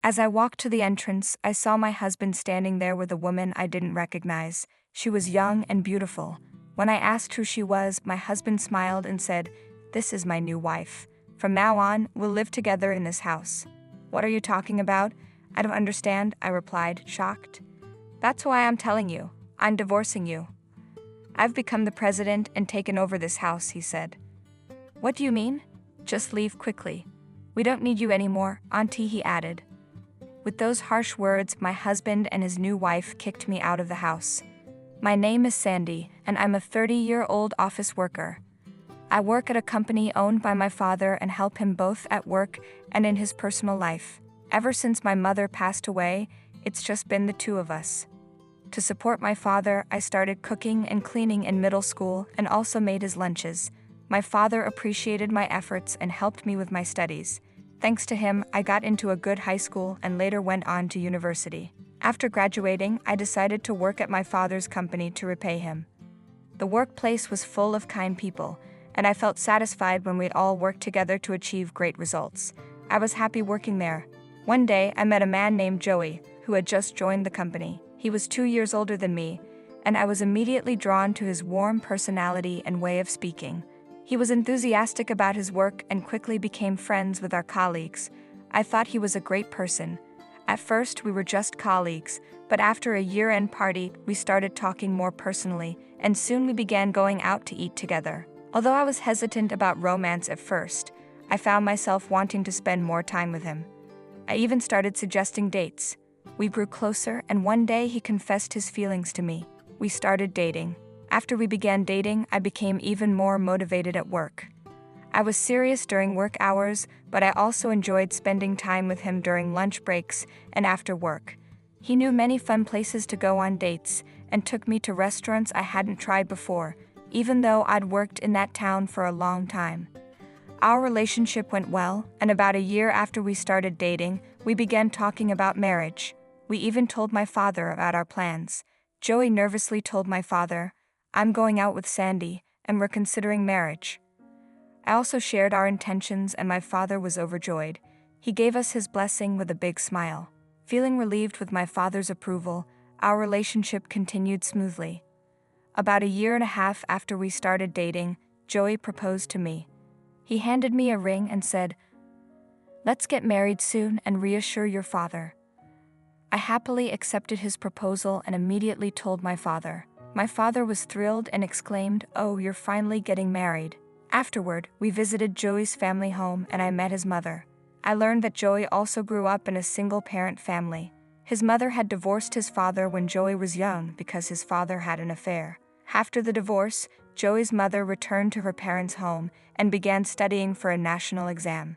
As I walked to the entrance, I saw my husband standing there with a woman I didn't recognize. She was young and beautiful. When I asked who she was, my husband smiled and said, "This is my new wife. From now on, we'll live together in this house." "What are you talking about? I don't understand," I replied, shocked. "That's why I'm telling you. I'm divorcing you. I've become the president and taken over this house," he said. "What do you mean?" "Just leave quickly. We don't need you anymore, Auntie," he added. With those harsh words, my husband and his new wife kicked me out of the house. My name is Sandy, and I'm a 30-year-old office worker. I work at a company owned by my father and help him both at work and in his personal life. Ever since my mother passed away, it's just been the two of us. To support my father, I started cooking and cleaning in middle school and also made his lunches. My father appreciated my efforts and helped me with my studies. Thanks to him, I got into a good high school and later went on to university. After graduating, I decided to work at my father's company to repay him. The workplace was full of kind people, and I felt satisfied when we all worked together to achieve great results. I was happy working there. One day, I met a man named Joey, who had just joined the company. He was 2 years older than me, and I was immediately drawn to his warm personality and way of speaking. He was enthusiastic about his work and quickly became friends with our colleagues. I thought he was a great person. At first, we were just colleagues, but after a year-end party, we started talking more personally, and soon we began going out to eat together. Although I was hesitant about romance at first, I found myself wanting to spend more time with him. I even started suggesting dates. We grew closer, and one day he confessed his feelings to me. We started dating. After we began dating, I became even more motivated at work. I was serious during work hours, but I also enjoyed spending time with him during lunch breaks and after work. He knew many fun places to go on dates and took me to restaurants I hadn't tried before, even though I'd worked in that town for a long time. Our relationship went well, and about a year after we started dating, we began talking about marriage. We even told my father about our plans. Joey nervously told my father, "I'm going out with Sandy, and we're considering marriage." I also shared our intentions, and my father was overjoyed. He gave us his blessing with a big smile. Feeling relieved with my father's approval, our relationship continued smoothly. About a year and a half after we started dating, Joey proposed to me. He handed me a ring and said, "Let's get married soon and reassure your father." I happily accepted his proposal and immediately told my father. My father was thrilled and exclaimed, "Oh, you're finally getting married." Afterward, we visited Joey's family home and I met his mother. I learned that Joey also grew up in a single-parent family. His mother had divorced his father when Joey was young because his father had an affair. After the divorce, Joey's mother returned to her parents' home and began studying for a national exam.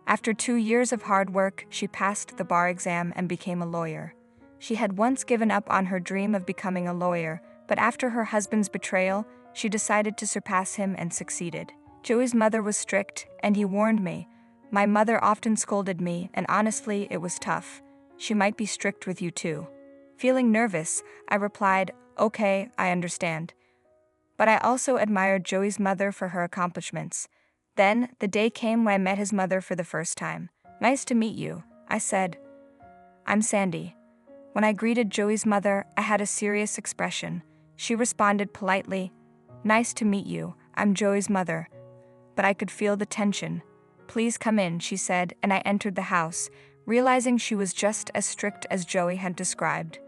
After 2 years of hard work, she passed the bar exam and became a lawyer. She had once given up on her dream of becoming a lawyer, but after her husband's betrayal, she decided to surpass him and succeeded. Joey's mother was strict, and he warned me. My mother often scolded me, and honestly, it was tough. She might be strict with you too. Feeling nervous, I replied, "Okay, I understand." But I also admired Joey's mother for her accomplishments. Then, the day came when I met his mother for the first time. "Nice to meet you," I said. "I'm Sandy." When I greeted Joey's mother, I had a serious expression. She responded politely, "Nice to meet you, I'm Joey's mother." But I could feel the tension. "Please come in," she said, and I entered the house, realizing she was just as strict as Joey had described.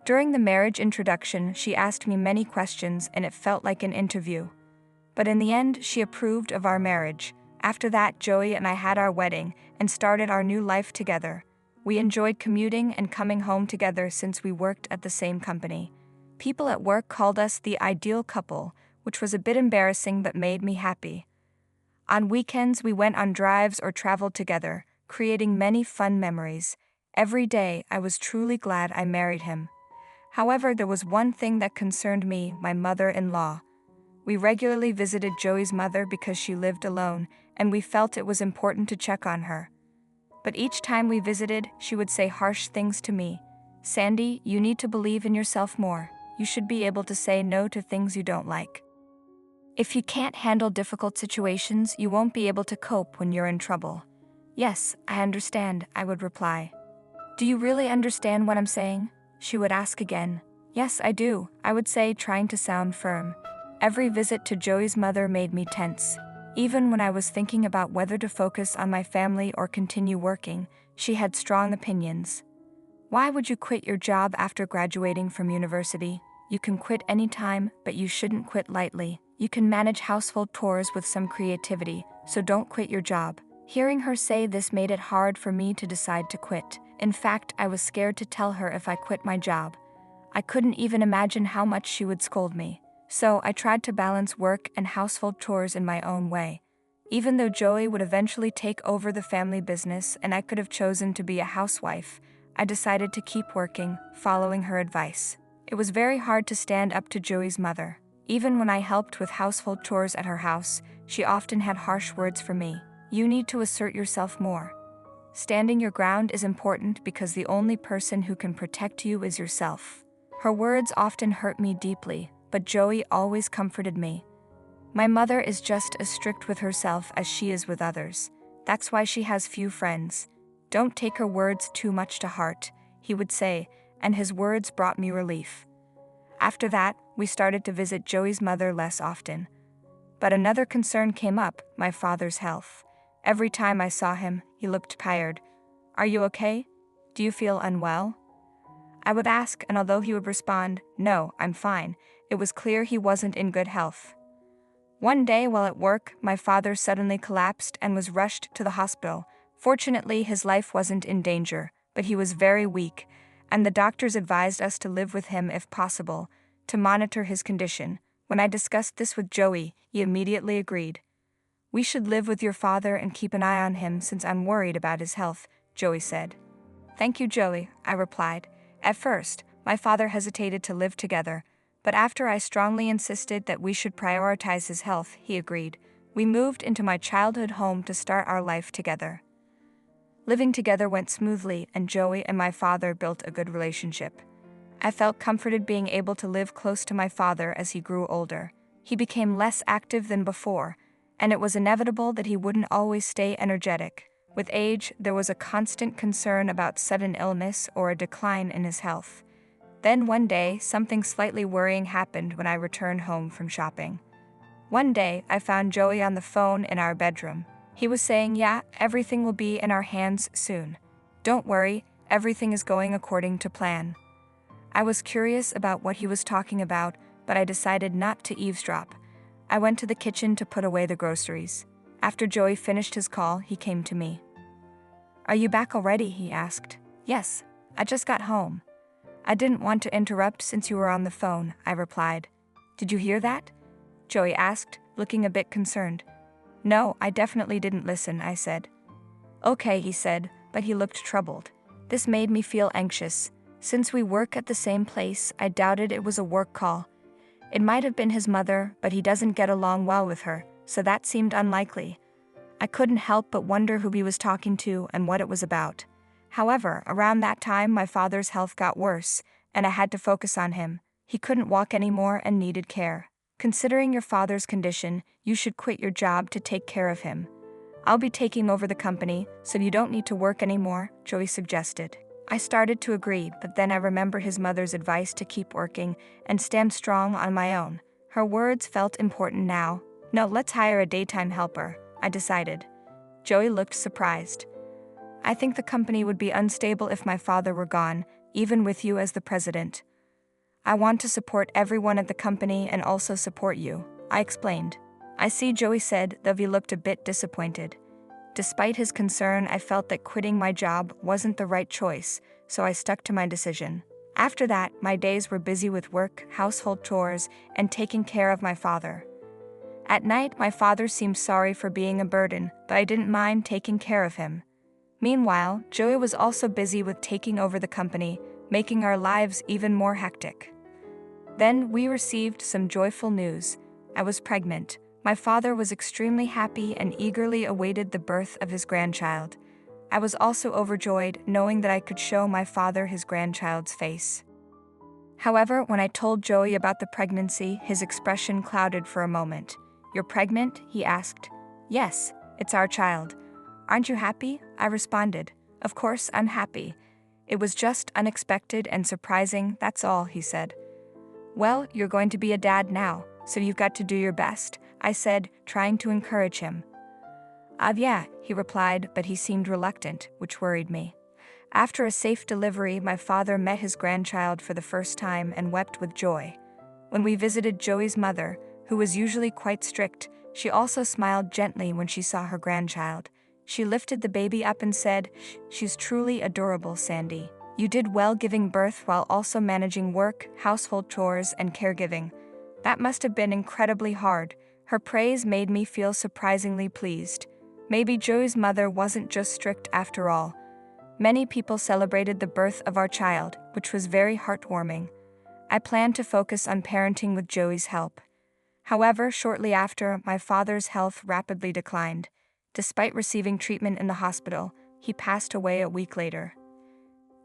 During the marriage introduction, she asked me many questions and it felt like an interview. But in the end, she approved of our marriage. After that, Joey and I had our wedding and started our new life together. We enjoyed commuting and coming home together since we worked at the same company. People at work called us the ideal couple, which was a bit embarrassing but made me happy. On weekends, we went on drives or traveled together, creating many fun memories. Every day, I was truly glad I married him. However, there was one thing that concerned me, my mother-in-law. We regularly visited Joey's mother because she lived alone, and we felt it was important to check on her. But each time we visited, she would say harsh things to me. "Sandy, you need to believe in yourself more. You should be able to say no to things you don't like. If you can't handle difficult situations, you won't be able to cope when you're in trouble." "Yes, I understand," I would reply. Do you really understand what I'm saying? She would ask again. Yes, I do, I would say, trying to sound firm. Every visit to Joey's mother made me tense. Even when I was thinking about whether to focus on my family or continue working, she had strong opinions. Why would you quit your job after graduating from university? You can quit anytime, but you shouldn't quit lightly. You can manage household chores with some creativity, so don't quit your job. Hearing her say this made it hard for me to decide to quit. In fact, I was scared to tell her if I quit my job. I couldn't even imagine how much she would scold me. So I tried to balance work and household chores in my own way. Even though Joey would eventually take over the family business and I could have chosen to be a housewife, I decided to keep working, following her advice. It was very hard to stand up to Joey's mother. Even when I helped with household chores at her house, she often had harsh words for me. You need to assert yourself more. Standing your ground is important because the only person who can protect you is yourself. Her words often hurt me deeply, but Joey always comforted me. My mother is just as strict with herself as she is with others. That's why she has few friends. Don't take her words too much to heart, he would say, and his words brought me relief. After that, we started to visit Joey's mother less often. But another concern came up, my father's health. Every time I saw him, he looked tired. Are you okay? Do you feel unwell? I would ask, and although he would respond, no, I'm fine, it was clear he wasn't in good health. One day while at work, my father suddenly collapsed and was rushed to the hospital. Fortunately, his life wasn't in danger, but he was very weak, and the doctors advised us to live with him if possible, to monitor his condition. When I discussed this with Joey, he immediately agreed. We should live with your father and keep an eye on him since I'm worried about his health, Joey said. Thank you, Joey, I replied. At first, my father hesitated to live together, but after I strongly insisted that we should prioritize his health, he agreed. We moved into my childhood home to start our life together. Living together went smoothly, and Joey and my father built a good relationship. I felt comforted being able to live close to my father as he grew older. He became less active than before, and it was inevitable that he wouldn't always stay energetic. With age, there was a constant concern about sudden illness or a decline in his health. Then one day, something slightly worrying happened when I returned home from shopping. One day, I found Joey on the phone in our bedroom. He was saying, yeah, everything will be in our hands soon. Don't worry, everything is going according to plan. I was curious about what he was talking about, but I decided not to eavesdrop. I went to the kitchen to put away the groceries. After Joey finished his call, he came to me. Are you back already? He asked. Yes, I just got home. I didn't want to interrupt since you were on the phone, I replied. Did you hear that? Joey asked, looking a bit concerned. No, I definitely didn't listen, I said. Okay, he said, but he looked troubled. This made me feel anxious. Since we work at the same place, I doubted it was a work call. It might have been his mother, but he doesn't get along well with her, so that seemed unlikely. I couldn't help but wonder who he was talking to and what it was about. However, around that time my father's health got worse, and I had to focus on him. He couldn't walk anymore and needed care. Considering your father's condition, you should quit your job to take care of him. I'll be taking over the company, so you don't need to work anymore, Joey suggested. I started to agree, but then I remembered his mother's advice to keep working and stand strong on my own. Her words felt important now. No, let's hire a daytime helper, I decided. Joey looked surprised. I think the company would be unstable if my father were gone, even with you as the president. I want to support everyone at the company and also support you, I explained. I see, Joey said, though he looked a bit disappointed. Despite his concern, I felt that quitting my job wasn't the right choice, so I stuck to my decision. After that, my days were busy with work, household chores, and taking care of my father. At night, my father seemed sorry for being a burden, but I didn't mind taking care of him. Meanwhile, Joey was also busy with taking over the company, making our lives even more hectic. Then we received some joyful news. I was pregnant. My father was extremely happy and eagerly awaited the birth of his grandchild. I was also overjoyed knowing that I could show my father his grandchild's face. However, when I told Joey about the pregnancy, his expression clouded for a moment. You're pregnant? He asked. Yes, it's our child. Aren't you happy? I responded. Of course I'm happy. It was just unexpected and surprising, that's all, he said. Well, you're going to be a dad now, so you've got to do your best, I said, trying to encourage him. Yeah, he replied, but he seemed reluctant, which worried me. After a safe delivery, my father met his grandchild for the first time and wept with joy. When we visited Joey's mother, who was usually quite strict, she also smiled gently when she saw her grandchild. She lifted the baby up and said, "She's truly adorable, Sandy. You did well giving birth while also managing work, household chores, and caregiving. That must have been incredibly hard." Her praise made me feel surprisingly pleased. Maybe Joey's mother wasn't just strict after all. Many people celebrated the birth of our child, which was very heartwarming. I planned to focus on parenting with Joey's help. However, shortly after, my father's health rapidly declined. Despite receiving treatment in the hospital, he passed away a week later.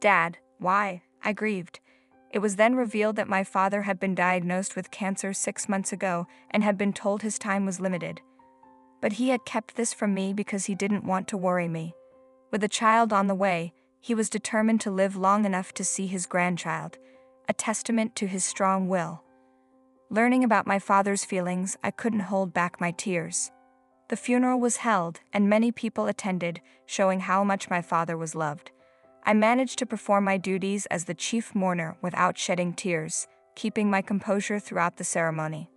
Dad, why? I grieved. It was then revealed that my father had been diagnosed with cancer 6 months ago and had been told his time was limited. But he had kept this from me because he didn't want to worry me. With a child on the way, he was determined to live long enough to see his grandchild, a testament to his strong will. Learning about my father's feelings, I couldn't hold back my tears. The funeral was held, and many people attended, showing how much my father was loved. I managed to perform my duties as the chief mourner without shedding tears, keeping my composure throughout the ceremony.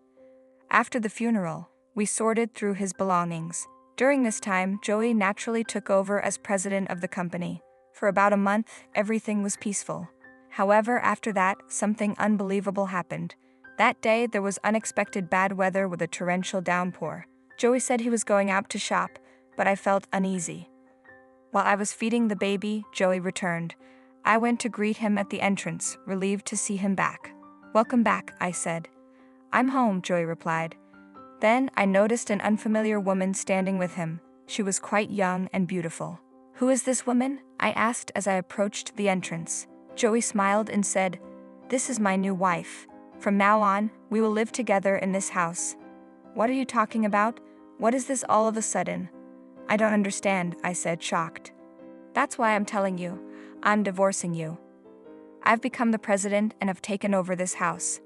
After the funeral, we sorted through his belongings. During this time, Joey naturally took over as president of the company. For about a month, everything was peaceful. However, after that, something unbelievable happened. That day, there was unexpected bad weather with a torrential downpour. Joey said he was going out to shop, but I felt uneasy. While I was feeding the baby, Joey returned. I went to greet him at the entrance, relieved to see him back. "Welcome back," I said. "I'm home," Joey replied. Then I noticed an unfamiliar woman standing with him. She was quite young and beautiful. "Who is this woman?" I asked as I approached the entrance. Joey smiled and said, "This is my new wife. From now on, we will live together in this house." "What are you talking about? What is this all of a sudden?" "I don't understand," I said, shocked. "That's why I'm telling you. I'm divorcing you. I've become the president and have taken over this house."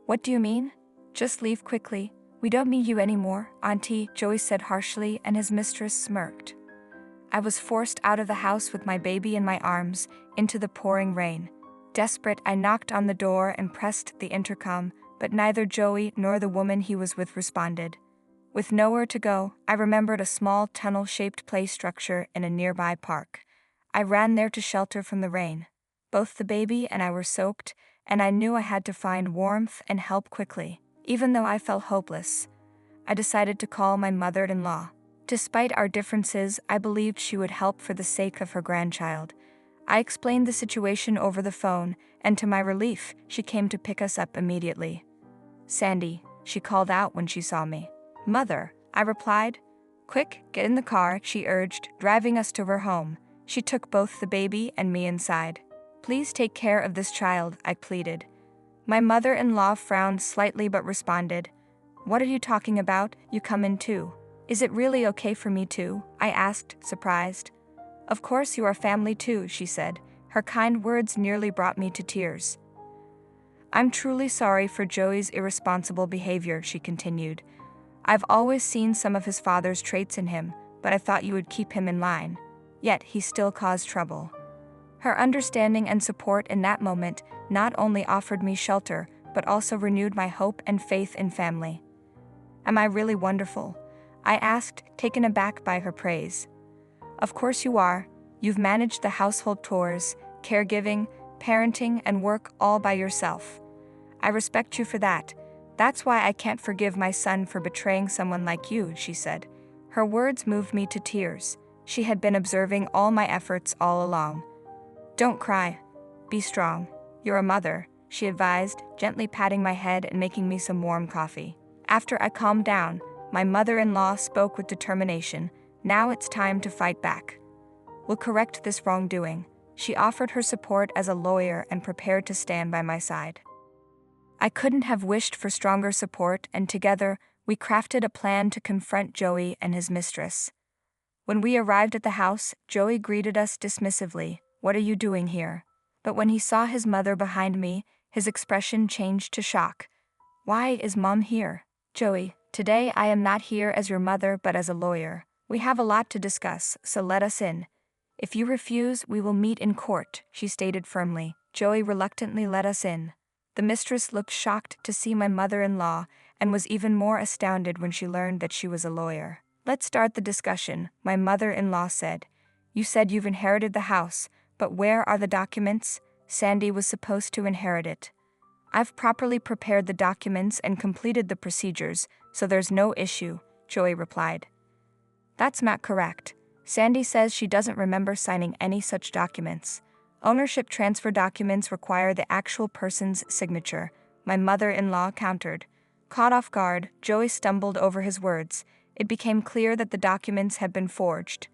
"What do you mean?" "Just leave quickly. We don't need you anymore, Auntie," Joey said harshly, and his mistress smirked. I was forced out of the house with my baby in my arms, into the pouring rain. Desperate, I knocked on the door and pressed the intercom, but neither Joey nor the woman he was with responded. With nowhere to go, I remembered a small tunnel-shaped play structure in a nearby park. I ran there to shelter from the rain. Both the baby and I were soaked, and I knew I had to find warmth and help quickly. Even though I felt hopeless, I decided to call my mother-in-law. Despite our differences, I believed she would help for the sake of her grandchild. I explained the situation over the phone, and to my relief, she came to pick us up immediately. "Sandy," she called out when she saw me. "Mother," I replied. "Quick, get in the car," she urged, driving us to her home. She took both the baby and me inside. "Please take care of this child," I pleaded. My mother-in-law frowned slightly but responded, "What are you talking about? You come in too." "Is it really okay for me to?" I asked, surprised. "Of course you are family too," she said. Her kind words nearly brought me to tears. "I'm truly sorry for Joey's irresponsible behavior," she continued. "I've always seen some of his father's traits in him, but I thought you would keep him in line. Yet he still caused trouble." Her understanding and support in that moment not only offered me shelter, but also renewed my hope and faith in family. "Am I really wonderful?" I asked, taken aback by her praise. "Of course you are. You've managed the household chores, caregiving, parenting, and work all by yourself. I respect you for that. That's why I can't forgive my son for betraying someone like you," she said. Her words moved me to tears. She had been observing all my efforts all along. "Don't cry. Be strong. You're a mother," she advised, gently patting my head and making me some warm coffee. After I calmed down, my mother-in-law spoke with determination. "Now it's time to fight back. We'll correct this wrongdoing." She offered her support as a lawyer and prepared to stand by my side. I couldn't have wished for stronger support, and together, we crafted a plan to confront Joey and his mistress. When we arrived at the house, Joey greeted us dismissively. "What are you doing here?" But when he saw his mother behind me, his expression changed to shock. "Why is Mom here?" "Joey, today I am not here as your mother but as a lawyer. We have a lot to discuss, so let us in. If you refuse, we will meet in court," she stated firmly. Joey reluctantly let us in. The mistress looked shocked to see my mother-in-law and was even more astounded when she learned that she was a lawyer. "Let's start the discussion," my mother-in-law said. "You said you've inherited the house, but where are the documents? Sandy was supposed to inherit it." "I've properly prepared the documents and completed the procedures, so there's no issue," Joey replied. "That's not correct. Sandy says she doesn't remember signing any such documents. Ownership transfer documents require the actual person's signature," my mother-in-law countered. Caught off guard, Joey stumbled over his words. It became clear that the documents had been forged.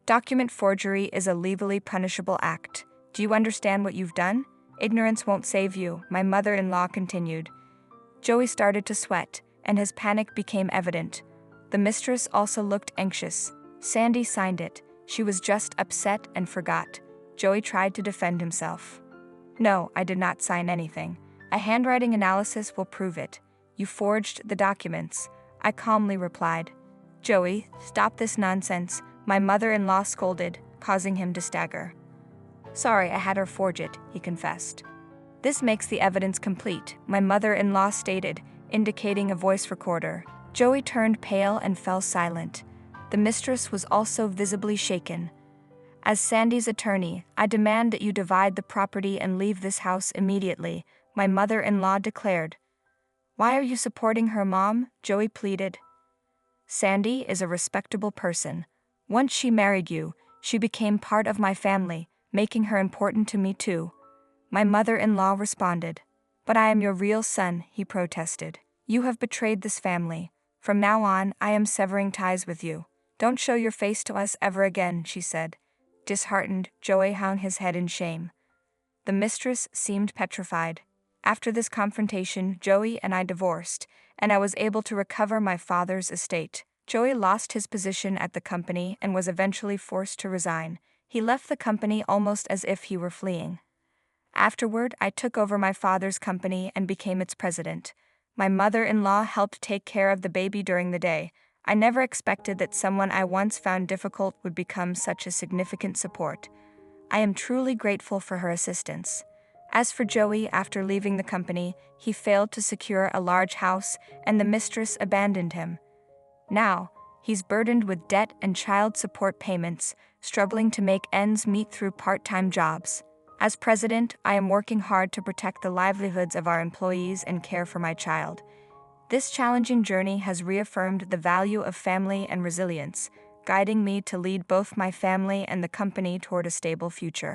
"Document forgery is a legally punishable act. Do you understand what you've done? Ignorance won't save you," my mother-in-law continued. Joey started to sweat, and his panic became evident. The mistress also looked anxious. "Sandy signed it. She was just upset and forgot." Joey tried to defend himself. "No, I did not sign anything. A handwriting analysis will prove it. You forged the documents," I calmly replied. "Joey, stop this nonsense," my mother-in-law scolded, causing him to stagger. "Sorry, I had her forge it," he confessed. "This makes the evidence complete," my mother-in-law stated, indicating a voice recorder. Joey turned pale and fell silent. The mistress was also visibly shaken. "As Sandy's attorney, I demand that you divide the property and leave this house immediately," my mother-in-law declared. "Why are you supporting her, Mom?" Joey pleaded. "Sandy is a respectable person. Once she married you, she became part of my family, making her important to me too," my mother-in-law responded. "But I am your real son," he protested. "You have betrayed this family. From now on, I am severing ties with you. Don't show your face to us ever again," she said. Disheartened, Joey hung his head in shame. The mistress seemed petrified. After this confrontation, Joey and I divorced, and I was able to recover my father's estate. Joey lost his position at the company and was eventually forced to resign. He left the company almost as if he were fleeing. Afterward, I took over my father's company and became its president. My mother-in-law helped take care of the baby during the day. I never expected that someone I once found difficult would become such a significant support. I am truly grateful for her assistance. As for Joey, after leaving the company, he failed to secure a large house and the mistress abandoned him. Now, he's burdened with debt and child support payments, struggling to make ends meet through part-time jobs. As president, I am working hard to protect the livelihoods of our employees and care for my child. This challenging journey has reaffirmed the value of family and resilience, guiding me to lead both my family and the company toward a stable future.